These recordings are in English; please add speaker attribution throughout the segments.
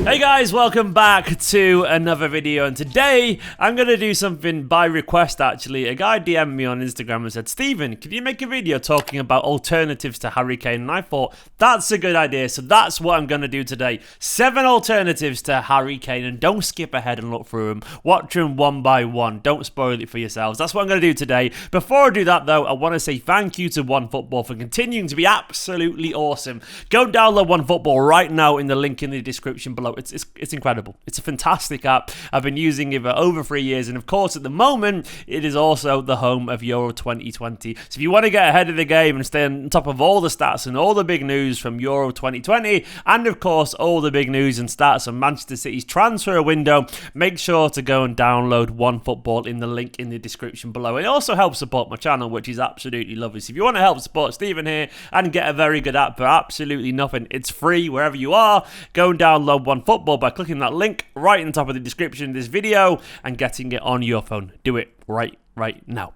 Speaker 1: Hey guys, welcome back to another video, and today I'm going to do something by request actually. A guy DM'd me on Instagram and said, Stephen, can you make a video talking about alternatives to Harry Kane? And I thought, that's a good idea, so that's what I'm going to do today. 7 alternatives to Harry Kane, and don't skip ahead and look through them. Watch them one by one, don't spoil it for yourselves. That's what I'm going to do today. Before I do that though, I want to say thank you to OneFootball for continuing to be absolutely awesome. Go download OneFootball right now in the link in the description below. It's incredible. It's a fantastic app. I've been using it for over 3 years, and of course at the moment it is also the home of Euro 2020. So if you want to get ahead of the game and stay on top of all the stats and all the big news from Euro 2020, and of course all the big news and stats on Manchester City's transfer window, make sure to go and download OneFootball in the link in the description below. It also helps support my channel, which is absolutely lovely. So if you want to help support Stephen here and get a very good app for absolutely nothing, it's free wherever you are. Go and download OneFootball by clicking that link right in the top of the description of this video and getting it on your phone. Do it right now.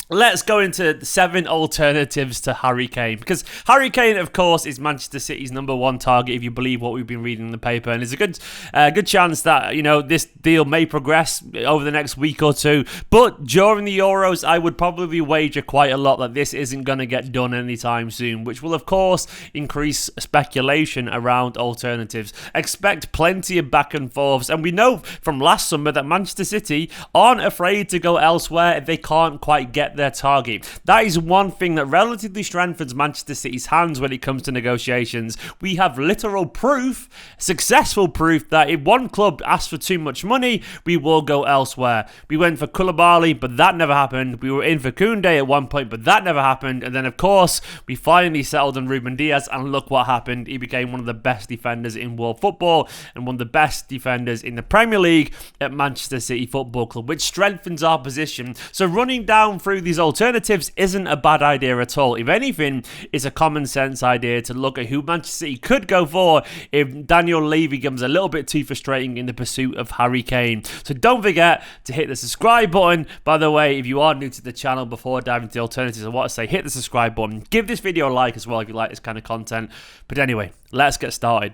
Speaker 1: Let's go into the 7 alternatives to Harry Kane, because Harry Kane, of course, is Manchester City's #1 target if you believe what we've been reading in the paper, and there's a good chance that, you know, this deal may progress over the next week or two. But during the Euros, I would probably wager quite a lot that this isn't going to get done anytime soon, which will, of course, increase speculation around alternatives. Expect plenty of back and forths, and we know from last summer that Manchester City aren't afraid to go elsewhere if they can't quite get their target. That is one thing that relatively strengthens Manchester City's hands when it comes to negotiations. We have literal proof, successful proof, that if one club asks for too much money, we will go elsewhere. We went for Koulibaly, but that never happened. We were in for Koundé at one point, but that never happened. And then, of course, we finally settled on Ruben Dias, and look what happened. He became one of the best defenders in world football and one of the best defenders in the Premier League at Manchester City Football Club, which strengthens our position. So running down through these alternatives isn't a bad idea at all. If anything, it's a common sense idea to look at who Manchester City could go for if Daniel Levy becomes a little bit too frustrating in the pursuit of Harry Kane. So don't forget to hit the subscribe button. By the way, if you are new to the channel, before diving into the alternatives, I want to say hit the subscribe button. Give this video a like as well if you like this kind of content. But anyway, let's get started.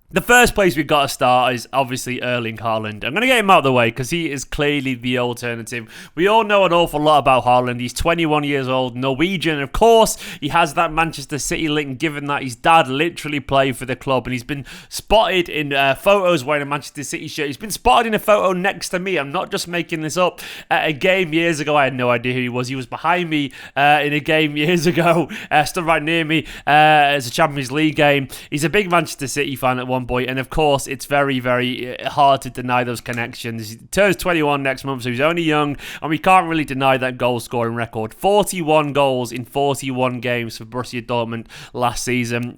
Speaker 1: The first place we've got to start is obviously Erling Haaland. I'm going to get him out of the way because he is clearly the alternative. We all know an awful lot about Haaland. He's 21 years old, Norwegian. Of course, he has that Manchester City link, given that his dad literally played for the club. And he's been spotted in photos wearing a Manchester City shirt. He's been spotted in a photo next to me. I'm not just making this up. At a game years ago, I had no idea who he was. He was behind me in a game years ago, stood right near me as a Champions League game. He's a big Manchester City fan at one point, and of course it's very hard to deny those connections. He turns 21 next month, so he's only young, and we can't really deny that goal scoring record. 41 goals in 41 games for Borussia Dortmund last season,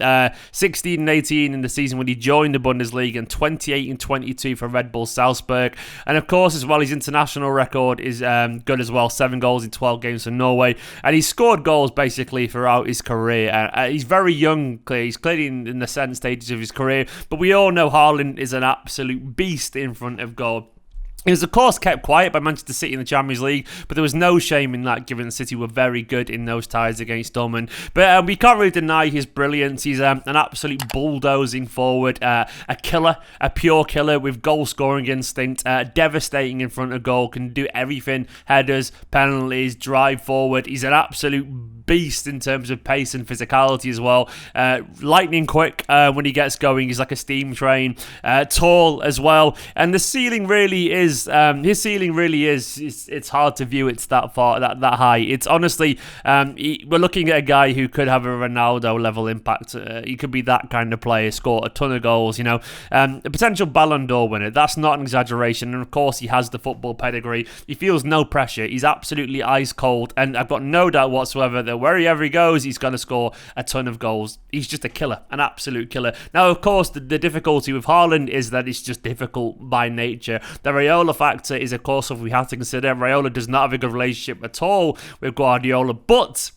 Speaker 1: 16 and 18 in the season when he joined the Bundesliga, and 28 and 22 for Red Bull Salzburg. And of course as well, his international record is good as well, 7 goals in 12 games for Norway, and he's scored goals basically throughout his career. He's very young, he's clearly in the second stages of his career, but we all know Haaland is an absolute beast in front of goal. He was, of course, kept quiet by Manchester City in the Champions League, but there was no shame in that, given City were very good in those ties against Dortmund. But we can't really deny his brilliance. He's an absolute bulldozing forward, a killer, a pure killer with goal-scoring instinct, devastating in front of goal, can do everything, headers, penalties, drive forward. He's an absolute beast in terms of pace and physicality as well. Lightning quick when he gets going. He's like a steam train. Tall as well. And the ceiling really is, his ceiling really is, it's hard to view it's that far, that high. It's honestly, we're looking at a guy who could have a Ronaldo level impact. He could be that kind of player, score a ton of goals, you know. A potential Ballon d'Or winner. That's not an exaggeration. And of course he has the football pedigree. He feels no pressure. He's absolutely ice cold. And I've got no doubt whatsoever that wherever he goes, he's going to score a ton of goals. He's just a killer, an absolute killer. Now, of course, the difficulty with Haaland is that it's just difficult by nature. The Raiola factor is, of course, what we have to consider. Raiola does not have a good relationship at all with Guardiola, but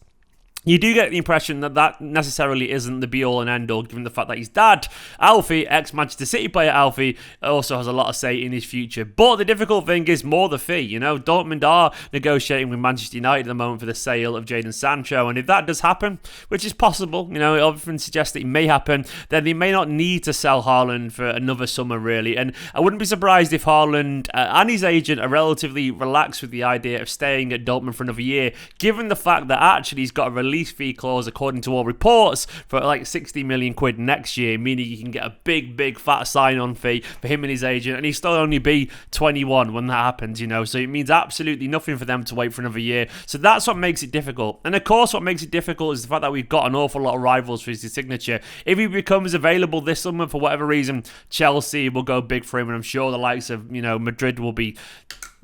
Speaker 1: you do get the impression that that necessarily isn't the be-all and end-all, given the fact that his dad, Alfie, ex-Manchester City player Alfie, also has a lot of say in his future. But the difficult thing is more the fee. You know, Dortmund are negotiating with Manchester United at the moment for the sale of Jadon Sancho, and if that does happen, which is possible, you know, it often suggests that it may happen, then they may not need to sell Haaland for another summer, really. And I wouldn't be surprised if Haaland and his agent are relatively relaxed with the idea of staying at Dortmund for another year, given the fact that actually he's got a release fee clause, according to all reports, for like 60 million quid next year, meaning you can get a big fat sign-on fee for him and his agent, and he'll still only be 21 when that happens, you know, so it means absolutely nothing for them to wait for another year. So that's what makes it difficult. And of course what makes it difficult is the fact that we've got an awful lot of rivals for his signature. If he becomes available this summer for whatever reason, Chelsea will go big for him, and I'm sure the likes of, you know, Madrid will be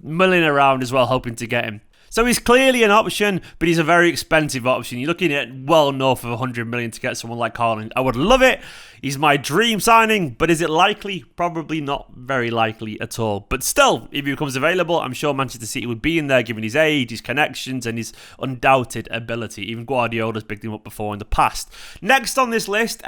Speaker 1: milling around as well, hoping to get him. So he's clearly an option, but he's a very expensive option. You're looking at well north of 100 million to get someone like Haaland. I would love it. He's my dream signing, but is it likely? Probably not very likely at all. But still, if he becomes available, I'm sure Manchester City would be in there, given his age, his connections, and his undoubted ability. Even Guardiola's picked him up before in the past. Next on this list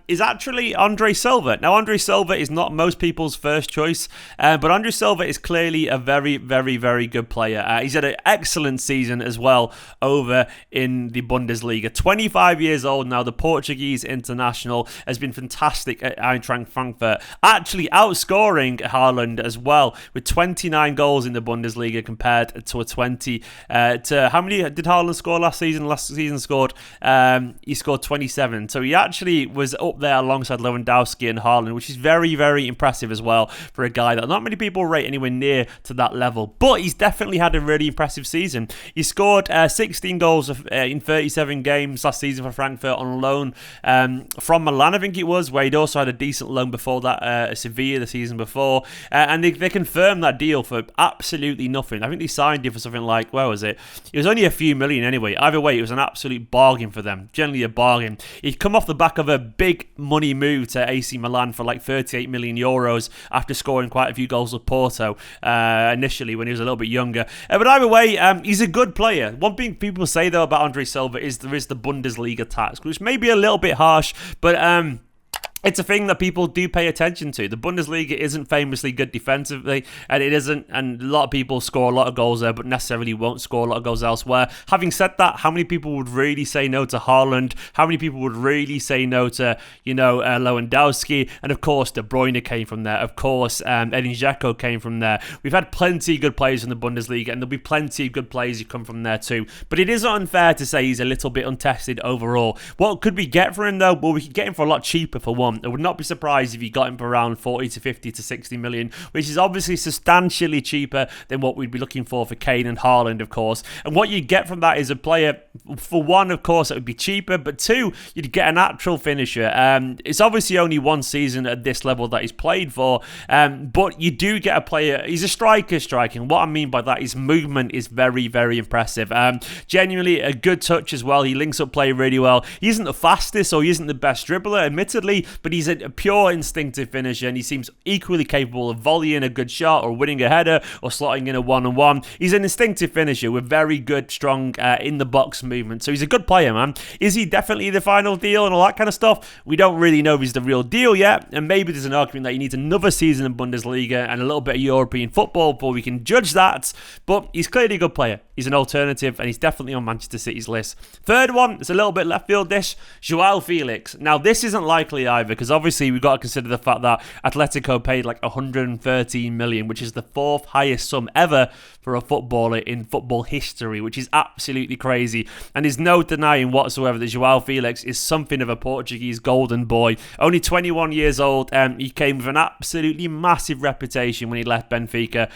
Speaker 1: is actually Andre Silva. Now, Andre Silva is not most people's first choice, but Andre Silva is clearly a very good player. He's had an excellent season as well over in the Bundesliga. 25 years old now, the Portuguese international has been fantastic at Eintracht Frankfurt, actually outscoring Haaland as well, with 29 goals in the Bundesliga compared to a 20. To how many did Haaland score last season? Last season he scored 27. So he actually was up there alongside Lewandowski and Haaland, which is very impressive as well for a guy that not many people rate anywhere near to that level. But he's definitely had a really impressive season. He scored 16 goals in 37 games last season for Frankfurt on loan from Milan, I think it was, where he'd also had a decent loan before that, Sevilla the season before, and they confirmed that deal for absolutely nothing. I think they signed him for something like, where was it? It was only a few million anyway. Either way, it was an absolute bargain for them, generally a bargain. He'd come off the back of a big money move to AC Milan for like 38 million euros after scoring quite a few goals with Porto initially when he was a little bit younger. But either way, he's a good player. One thing people say though about Andre Silva is there is the Bundesliga tax, which may be a little bit harsh, but it's a thing that people do pay attention to. The Bundesliga isn't famously good defensively, and a lot of people score a lot of goals there, but necessarily won't score a lot of goals elsewhere. Having said that, how many people would really say no to Haaland? How many people would really say no to, Lewandowski? And of course, De Bruyne came from there. Of course, Edin Dzeko came from there. We've had plenty of good players in the Bundesliga, and there'll be plenty of good players who come from there too. But it is unfair to say he's a little bit untested overall. What could we get for him though? Well, we could get him for a lot cheaper for one. I would not be surprised if you got him for around 40 to 50 to 60 million, which is obviously substantially cheaper than what we'd be looking for Kane and Haaland, of course. And what you get from that is a player, for one, of course, it would be cheaper, but two, you'd get an actual finisher. It's obviously only one season at this level that he's played for, but you do get a player, he's a striker striking. What I mean by that is movement is very impressive. Genuinely a good touch as well. He links up play really well. He isn't the fastest or he isn't the best dribbler, admittedly, but he's a pure instinctive finisher, and he seems equally capable of volleying a good shot or winning a header or slotting in a one-on-one. He's an instinctive finisher with very good, strong in-the-box movement. So he's a good player, man. Is he definitely the final deal and all that kind of stuff? We don't really know if he's the real deal yet, and maybe there's an argument that he needs another season in Bundesliga and a little bit of European football before we can judge that, but he's clearly a good player. He's an alternative, and he's definitely on Manchester City's list. Third one, it's a little bit left field-ish, Joao Felix. Now, this isn't likely either, because obviously we've got to consider the fact that Atletico paid like 113 million, which is the fourth highest sum ever for a footballer in football history, which is absolutely crazy. And there's no denying whatsoever that Joao Felix is something of a Portuguese golden boy. Only 21 years old, he came with an absolutely massive reputation when he left Benfica.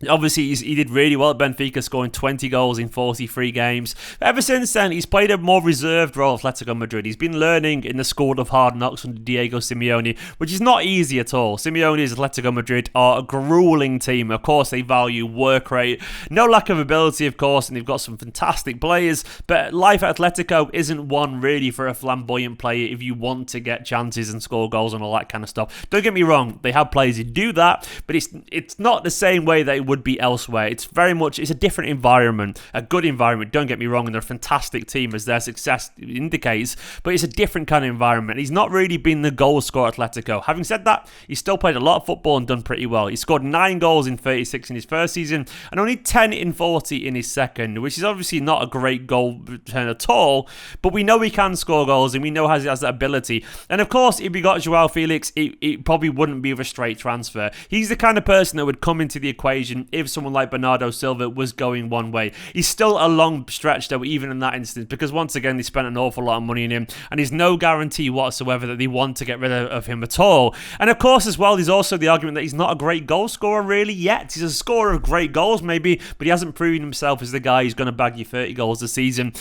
Speaker 1: Obviously, he did really well at Benfica, scoring 20 goals in 43 games. But ever since then, he's played a more reserved role at Atletico Madrid. He's been learning in the school of hard knocks under Diego Simeone, which is not easy at all. Simeone's Atletico Madrid are a grueling team. Of course, they value work rate. No lack of ability, of course, and they've got some fantastic players. But life at Atletico isn't one really for a flamboyant player if you want to get chances and score goals and all that kind of stuff. Don't get me wrong, they have players who do that, but it's not the same way that it would would be elsewhere. It's a different environment, a good environment, don't get me wrong, and they're a fantastic team as their success indicates, but it's a different kind of environment. He's not really been the goal scorer at Atletico. Having said that, he's still played a lot of football and done pretty well. He scored 9 goals in 36 in his first season and only 10 in 40 in his second, which is obviously not a great goal return at all, but we know he can score goals and we know he has that ability. And of course, if we got Joao Felix, it probably wouldn't be of a straight transfer. He's the kind of person that would come into the equation if someone like Bernardo Silva was going one way. He's still a long stretch though, even in that instance, because once again, they spent an awful lot of money on him and there's no guarantee whatsoever that they want to get rid of him at all. And of course, as well, there's also the argument that he's not a great goal scorer really yet. He's a scorer of great goals maybe, but he hasn't proven himself as the guy who's going to bag you 30 goals a season.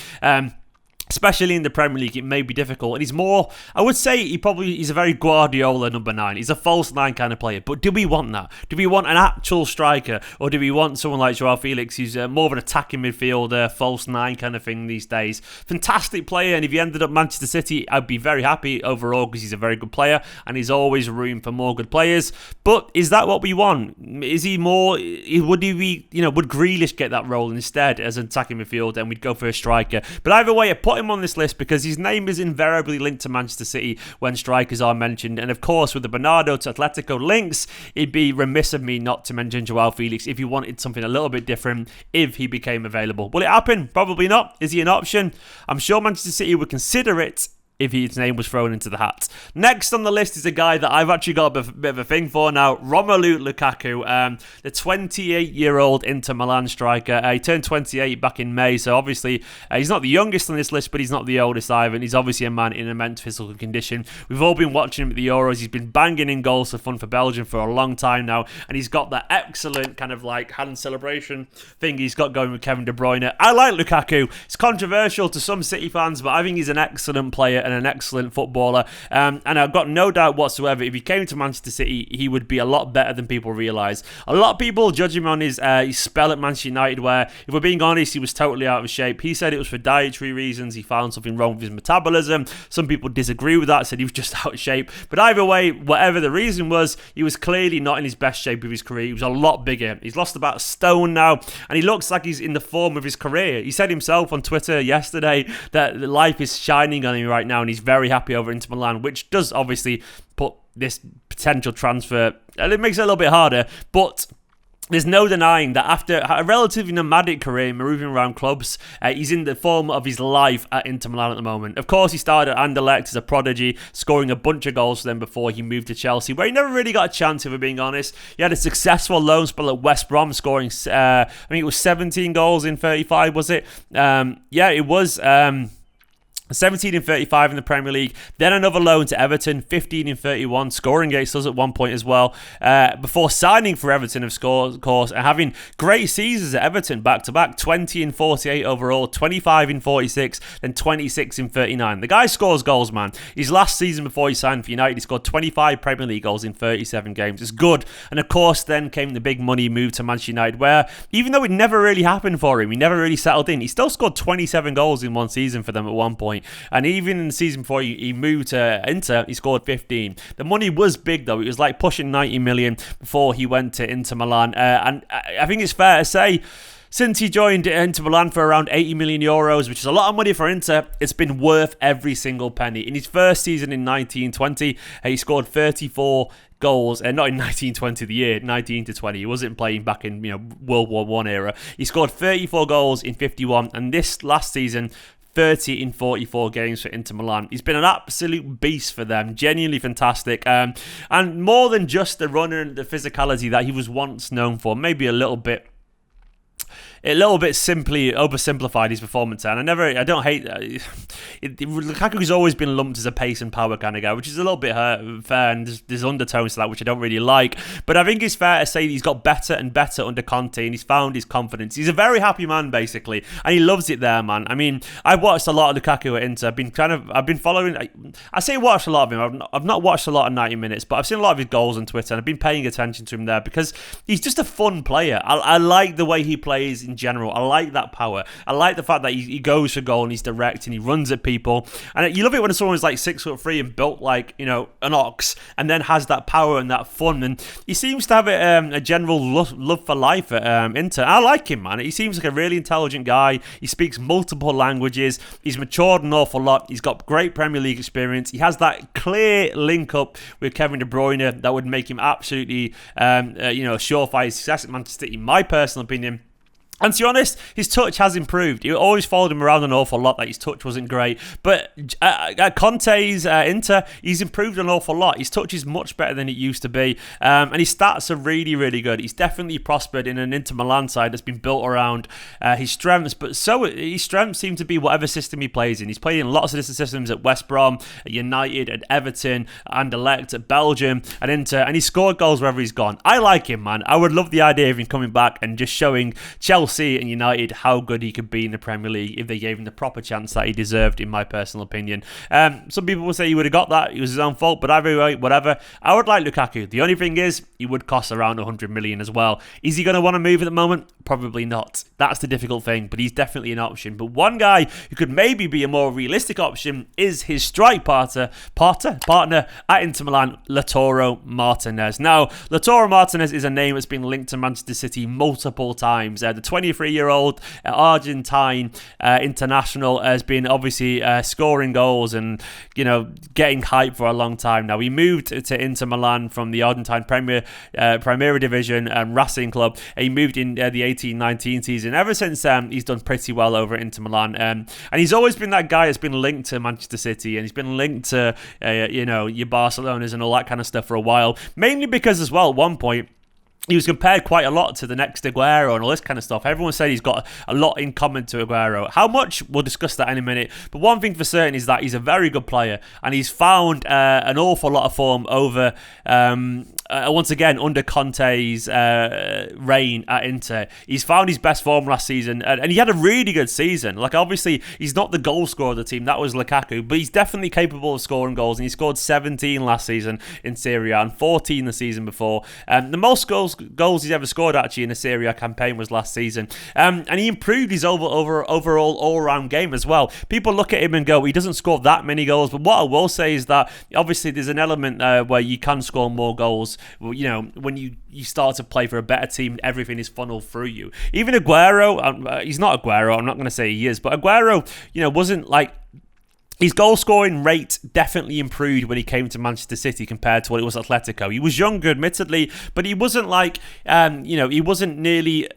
Speaker 1: Especially in the Premier League, it may be difficult. And he's more, I would say he's a very Guardiola number 9. He's a false 9 kind of player. But do we want that? Do we want an actual striker? Or do we want someone like Joao Felix who's more of an attacking midfielder, false 9 kind of thing these days? Fantastic player. And if he ended up Manchester City, I'd be very happy overall because he's a very good player. And there's always room for more good players. But is that what we want? Is he more, would Grealish get that role instead as an attacking midfielder and we'd go for a striker? But either way, I put him on this list because his name is invariably linked to Manchester City when strikers are mentioned, and of course with the Bernardo to Atletico links, it'd be remiss of me not to mention Joao Felix if he wanted something a little bit different if he became available. Will it happen? Probably not. Is he an option? I'm sure Manchester City would consider it if his name was thrown into the hat. Next on the list is a guy that I've actually got a bit of a thing for now, Romelu Lukaku, the 28-year-old Inter Milan striker. He turned 28 back in May, so obviously he's not the youngest on this list, but he's not the oldest either, and he's obviously a man in immense physical condition. We've all been watching him at the Euros. He's been banging in goals for fun for Belgium for a long time now, and he's got that excellent kind of like hand celebration thing he's got going with Kevin De Bruyne. I like Lukaku. It's controversial to some City fans, but I think he's an excellent player and an excellent footballer, and I've got no doubt whatsoever if he came to Manchester City he would be a lot better than people realise. A lot of people judge him on his spell at Manchester United, where if we're being honest he was totally out of shape. He said it was for dietary reasons, he found something wrong with his metabolism. Some people disagree with that, said he was just out of shape, but either way, whatever the reason was, he was clearly not in his best shape of his career. He was a lot bigger. He's lost about a stone now and he looks like he's in the form of his career. He said himself on Twitter yesterday that life is shining on him right now and he's very happy over Inter Milan, which does obviously put this potential transfer, and it makes it a little bit harder, but there's no denying that after a relatively nomadic career moving around clubs, he's in the form of his life at Inter Milan at the moment. Of course, he started at Anderlecht as a prodigy, scoring a bunch of goals for them before he moved to Chelsea, where he never really got a chance, if we're being honest. He had a successful loan spell at West Brom, scoring, I think it was 17 goals in 35, was it? Yeah, it was. 17 in 35 in the Premier League, then another loan to Everton, 15 in 31, scoring against us at one point as well, before signing for Everton, of course, and having great seasons at Everton back-to-back, 20 in 48 overall, 25 in 46, then 26 in 39. The guy scores goals, man. His last season before he signed for United, he scored 25 Premier League goals in 37 games. It's good. And of course, then came the big money move to Manchester United, where even though it never really happened for him, he never really settled in, he still scored 27 goals in one season for them at one point. And even in the season before he moved to Inter, he scored 15. The money was big, though. It was like pushing 90 million before he went to Inter Milan. And I think it's fair to say, since he joined Inter Milan for around 80 million euros, which is a lot of money for Inter, it's been worth every single penny. In his first season in 1920, he scored 34 goals, and not in 1920 the year, 19 to 20. He wasn't playing back in World War I era. He scored 34 goals in 51, and this last season, 30 in 44 games for Inter Milan. He's been an absolute beast for them, genuinely fantastic, and more than just the runner and the physicality that he was once known for, maybe a little bit simply oversimplified his performance, and I don't hate Lukaku's always been lumped as a pace and power kind of guy, which is a little bit fair, and there's undertones to that which I don't really like, but I think it's fair to say that he's got better and better under Conte, and he's found his confidence. He's a very happy man, basically, and he loves it there, man. I mean, I've watched a lot of Lukaku at Inter. I've been following, I say watched a lot of him. I've not watched a lot of 90 minutes, but I've seen a lot of his goals on Twitter, and I've been paying attention to him there because he's just a fun player. I like the way he plays in in general. I like that power. I like the fact that he goes for goal and he's direct and he runs at people. And you love it when someone's like 6'3" and built like, you know, an ox, and then has that power and that fun. And he seems to have a general love for life at Inter. I like him, man. He seems like a really intelligent guy. He speaks multiple languages. He's matured an awful lot. He's got great Premier League experience. He has that clear link up with Kevin De Bruyne that would make him absolutely, surefire success at Manchester City, in my personal opinion. And to be honest, his touch has improved. You always followed him around an awful lot that his touch wasn't great. But at Conte's Inter, he's improved an awful lot. His touch is much better than it used to be. And his stats are really, really good. He's definitely prospered in an Inter Milan side that's been built around his strengths. But so his strengths seem to be whatever system he plays in. He's played in lots of different systems at West Brom, at United, at Everton, and Anderlecht, at Belgium, at Inter. And he's scored goals wherever he's gone. I like him, man. I would love the idea of him coming back and just showing Chelsea and United how good he could be in the Premier League if they gave him the proper chance that he deserved, in my personal opinion. Some people will say he would have got that, it was his own fault, but either way, whatever. I would like Lukaku. The only thing is, he would cost around 100 million as well. Is he going to want to move at the moment? Probably not. That's the difficult thing, but he's definitely an option. But one guy who could maybe be a more realistic option is his strike partner at Inter Milan, Lautaro Martinez. Now, Lautaro Martinez is a name that's been linked to Manchester City multiple times. The 23-year-old Argentine international has been obviously scoring goals and, you know, getting hype for a long time now. He moved to Inter Milan from the Argentine Primera Division Racing Club. He moved in the 18-19 season. Ever since he's done pretty well over at Inter Milan. And he's always been that guy that's been linked to Manchester City, and he's been linked to, your Barcelonas and all that kind of stuff for a while. Mainly because as well, at one point, he was compared quite a lot to the next Aguero and all this kind of stuff. Everyone said he's got a lot in common to Aguero. How much? We'll discuss that in a minute. But one thing for certain is that he's a very good player, and he's found an awful lot of form over, once again, under Conte's reign at Inter. He's found his best form last season, and he had a really good season. Like, obviously, he's not the goal scorer of the team. That was Lukaku, but he's definitely capable of scoring goals, and he scored 17 last season in Serie A and 14 the season before. The most goals he's ever scored actually in a Serie A campaign was last season, and he improved his overall all-round game as well. People look at him and go, he doesn't score that many goals, but what I will say is that obviously there's an element where you can score more goals, you know, when you start to play for a better team. Everything is funneled through you. Even Aguero, he's not Aguero, I'm not going to say he is, but Aguero, wasn't like, his goal scoring rate definitely improved when he came to Manchester City compared to what it was at Atletico. He was younger, admittedly, but he wasn't like, he wasn't nearly.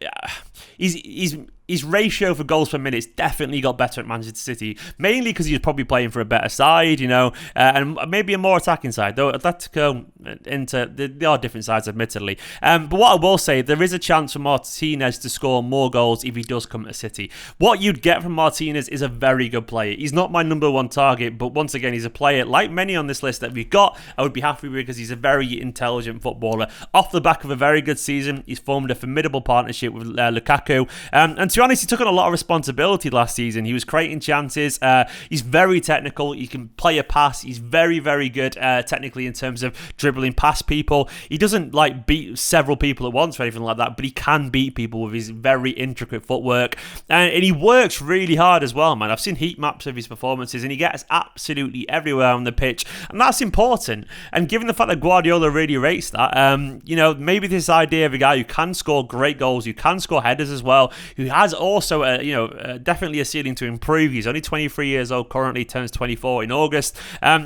Speaker 1: His ratio for goals per minute definitely got better at Manchester City, mainly because he was probably playing for a better side, and maybe a more attacking side, though Atletico, Inter, they are different sides, admittedly. But what I will say, there is a chance for Martinez to score more goals if he does come to City. What you'd get from Martinez is a very good player. He's not my number one target, but once again, he's a player, like many on this list that we've got, I would be happy with because he's a very intelligent footballer. Off the back of a very good season, he's formed a formidable partnership with Lukaku, and to be honest, he took on a lot of responsibility last season. He was creating chances. He's very technical. He can play a pass. He's very, very good technically in terms of dribbling past people. He doesn't like beat several people at once or anything like that, but he can beat people with his very intricate footwork. And he works really hard as well, man. I've seen heat maps of his performances, and he gets absolutely everywhere on the pitch, and that's important. And given the fact that Guardiola really rates that, maybe this idea of a guy who can score great goals, who can score headers as well, who has also definitely a ceiling to improve. He's only 23 years old currently, turns 24 in August.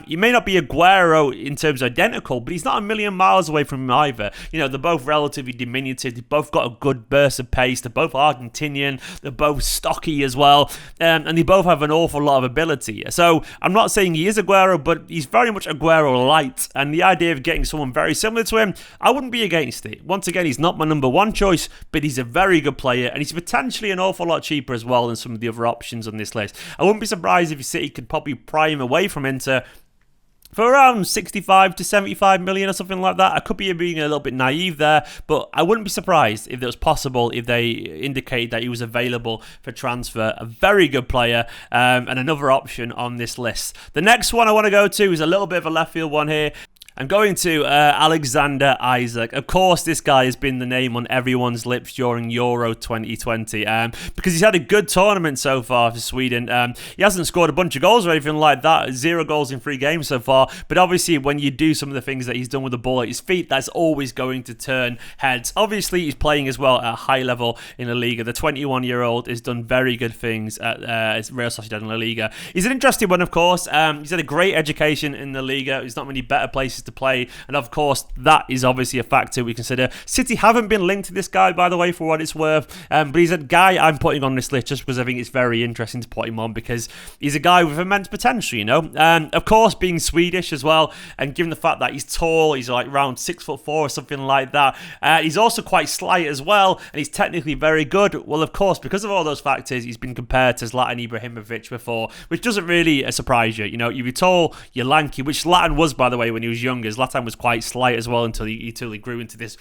Speaker 1: He may not be Aguero in terms of identical, but he's not a million miles away from him either. They're both relatively diminutive. They've both got a good burst of pace. They're both Argentinian. They're both stocky as well. And they both have an awful lot of ability. So I'm not saying he is Aguero, but he's very much Aguero light. And the idea of getting someone very similar to him, I wouldn't be against it. Once again, he's not my number one choice, but he's a very good player, and he's potentially an awful lot cheaper as well than some of the other options on this list. I wouldn't be surprised if City could probably pry him away from Inter for around 65 to 75 million or something like that. I could be being a little bit naive there, but I wouldn't be surprised if it was possible if they indicated that he was available for transfer. A very good player, and another option on this list. The next one I want to go to is a little bit of a left field one here. I'm going to Alexandar Isak. Of course, this guy has been the name on everyone's lips during Euro 2020 because he's had a good tournament so far for Sweden. He hasn't scored a bunch of goals or anything like that. 0 goals in 3 games so far. But obviously, when you do some of the things that he's done with the ball at his feet, that's always going to turn heads. Obviously, he's playing as well at a high level in La Liga. The 21-year-old has done very good things at Real Sociedad in La Liga. He's an interesting one, of course. He's had a great education in the Liga. There's not many better places to play, and of course that is obviously a factor we consider. City haven't been linked to this guy, by the way, for what it's worth, but he's a guy I'm putting on this list just because I think it's very interesting to put him on, because he's a guy with immense potential, you know. Of course, being Swedish as well, and given the fact that he's tall, he's like around 6'4" or something like that. He's also quite slight as well, and he's technically very good. Well, of course, because of all those factors, he's been compared to Zlatan Ibrahimovic before, which doesn't really surprise you. You know, you're tall, you're lanky, which Zlatan was, by the way, when he was younger. Zlatan was quite slight as well until he grew into this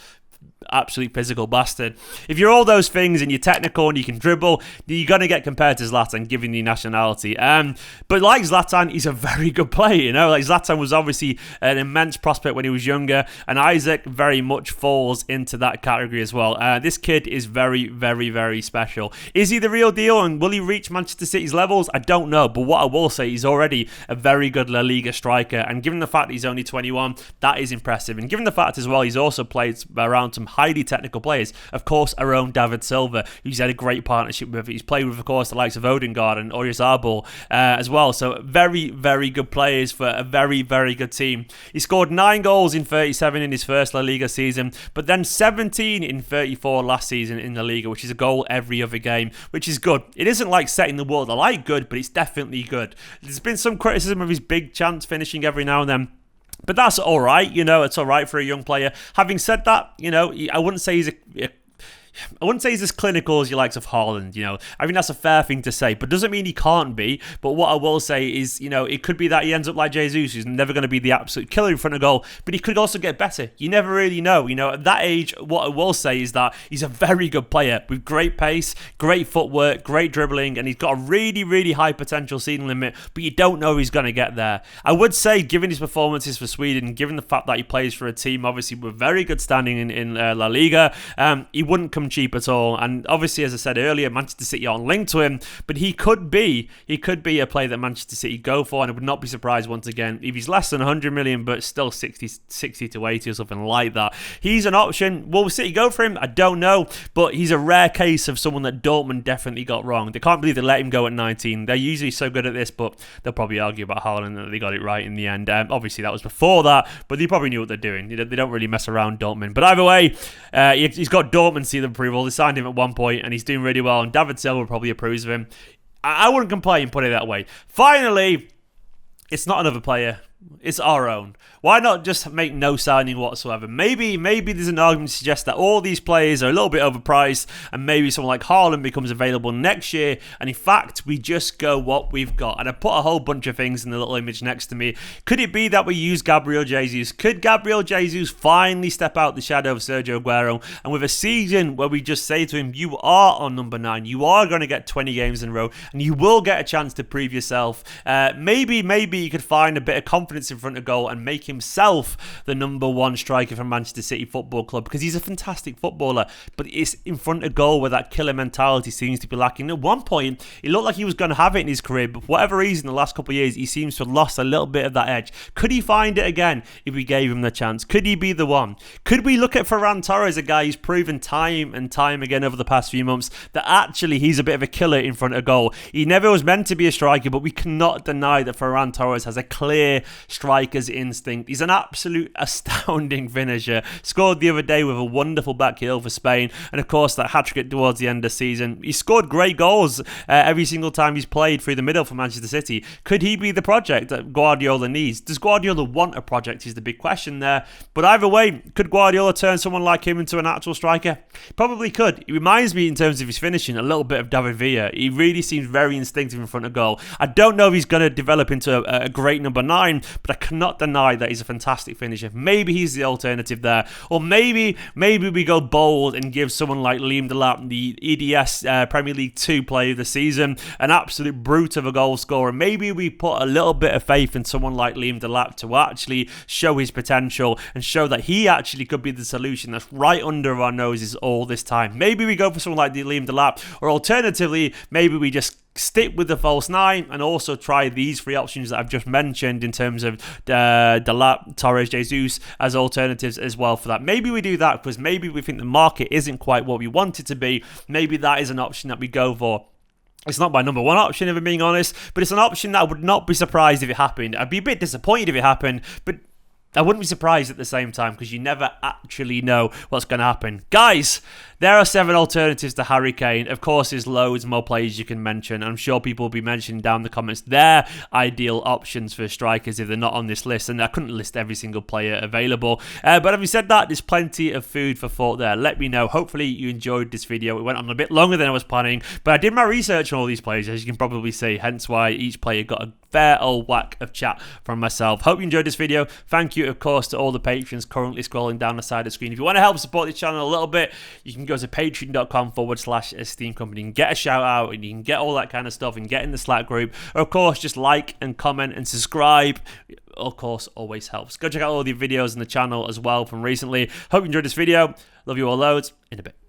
Speaker 1: absolute physical bastard. If you're all those things and you're technical and you can dribble, you're going to get compared to Zlatan, given the nationality. But like Zlatan, he's a very good player, you know. Like Zlatan was obviously an immense prospect when he was younger, and Isak very much falls into that category as well. This kid is very, very, very special. Is he the real deal, and will he reach Manchester City's levels? I don't know, but what I will say, he's already a very good La Liga striker, and given the fact that he's only 21, that is impressive. And given the fact as well, he's also played around some highly technical players. Of course, our own David Silva, who's had a great partnership with. He's played with, of course, the likes of Odegaard and Oyarzabal as well. So very, very good players for a very, very good team. He scored 9 goals in 37 in his first La Liga season, but then 17 in 34 last season in La Liga, which is a goal every other game, which is good. It isn't like setting the world alight good, but it's definitely good. There's been some criticism of his big chance finishing every now and then, but that's all right, you know, it's all right for a young player. Having said that, you know, I wouldn't say he's as clinical as you likes of Haaland, you know. I think that's a fair thing to say, but doesn't mean he can't be. But what I will say is, you know, it could be that he ends up like Jesus, who's never going to be the absolute killer in front of goal, but he could also get better. You never really know. You know, at that age, what I will say is that he's a very good player with great pace, great footwork, great dribbling, and he's got a really, really high potential ceiling limit, but you don't know if he's going to get there. I would say, given his performances for Sweden, given the fact that he plays for a team, obviously, with very good standing in La Liga, he wouldn't come cheap at all. And obviously, as I said earlier, Manchester City aren't linked to him, but he could be a player that Manchester City go for, and I would not be surprised once again if he's less than 100 million but still 60 to 80 or something like that. He's an option. Will City go for him? I don't know, but he's a rare case of someone that Dortmund definitely got wrong. They can't believe they let him go at 19. They're usually so good at this, but they'll probably argue about Haaland that they got it right in the end. Obviously that was before that, but they probably knew what they're doing. They don't really mess around, Dortmund. But either way, he's got Dortmund seal of approval. They signed him at one point and he's doing really well, and David Silva probably approves of him. I wouldn't complain, put it that way. Finally, it's not another player, it's our own. Why not just make no signing whatsoever? Maybe there's an argument to suggest that all these players are a little bit overpriced, and maybe someone like Haaland becomes available next year, and in fact, we just go what we've got. And I put a whole bunch of things in the little image next to me. Could it be that we use Gabriel Jesus? Could Gabriel Jesus finally step out the shadow of Sergio Aguero, and with a season where we just say to him, you are on number 9, you are going to get 20 games in a row, and you will get a chance to prove yourself. Maybe you could find a bit of confidence in front of goal and make himself the number 1 striker for Manchester City Football Club, because he's a fantastic footballer, but it's in front of goal where that killer mentality seems to be lacking. At one point, it looked like he was going to have it in his career, but for whatever reason, the last couple of years, he seems to have lost a little bit of that edge. Could he find it again if we gave him the chance? Could he be the one? Could we look at Ferran Torres, a guy who's proven time and time again over the past few months that actually he's a bit of a killer in front of goal? He never was meant to be a striker, but we cannot deny that Ferran Torres has a clear striker's instinct. He's an absolute astounding finisher. Scored the other day with a wonderful back heel for Spain, and of course that hat-trick towards the end of the season. He scored great goals every single time he's played through the middle for Manchester City. Could he be the project that Guardiola needs? Does Guardiola want a project is the big question there. But either way, could Guardiola turn someone like him into an actual striker? Probably could. He reminds me in terms of his finishing a little bit of David Villa. He really seems very instinctive in front of goal. I don't know if he's going to develop into a great number 9, but I cannot deny that he's a fantastic finisher. Maybe he's the alternative there. Or maybe we go bold and give someone like Liam Delap, the EDS Premier League 2 player of the season, an absolute brute of a goal scorer. Maybe we put a little bit of faith in someone like Liam Delap to actually show his potential and show that he actually could be the solution that's right under our noses all this time. Maybe we go for someone like Liam Delap, or alternatively, maybe we just stick with the false 9 and also try these 3 options that I've just mentioned in terms of Delap, Torres, Jesus as alternatives as well for that. Maybe we do that because maybe we think the market isn't quite what we want it to be. Maybe that is an option that we go for. It's not my number 1 option, if I'm being honest, but it's an option that I would not be surprised if it happened. I'd be a bit disappointed if it happened, but I wouldn't be surprised at the same time because you never actually know what's going to happen. Guys, there are 7 alternatives to Harry Kane. Of course, there's loads more players you can mention. I'm sure people will be mentioning down in the comments their ideal options for strikers if they're not on this list. And I couldn't list every single player available. But having said that, there's plenty of food for thought there. Let me know. Hopefully, you enjoyed this video. It went on a bit longer than I was planning. But I did my research on all these players, as you can probably see. Hence why each player got a fair old whack of chat from myself. Hope you enjoyed this video. Thank you, of course, to all the patrons currently scrolling down the side of the screen. If you want to help support this channel a little bit, you can go to patreon.com/Esteemed Kompany and get a shout out, and you can get all that kind of stuff and get in the Slack group. Or of course, just like and comment and subscribe. Of course, always helps. Go check out all the videos on the channel as well from recently. Hope you enjoyed this video. Love you all loads. In a bit.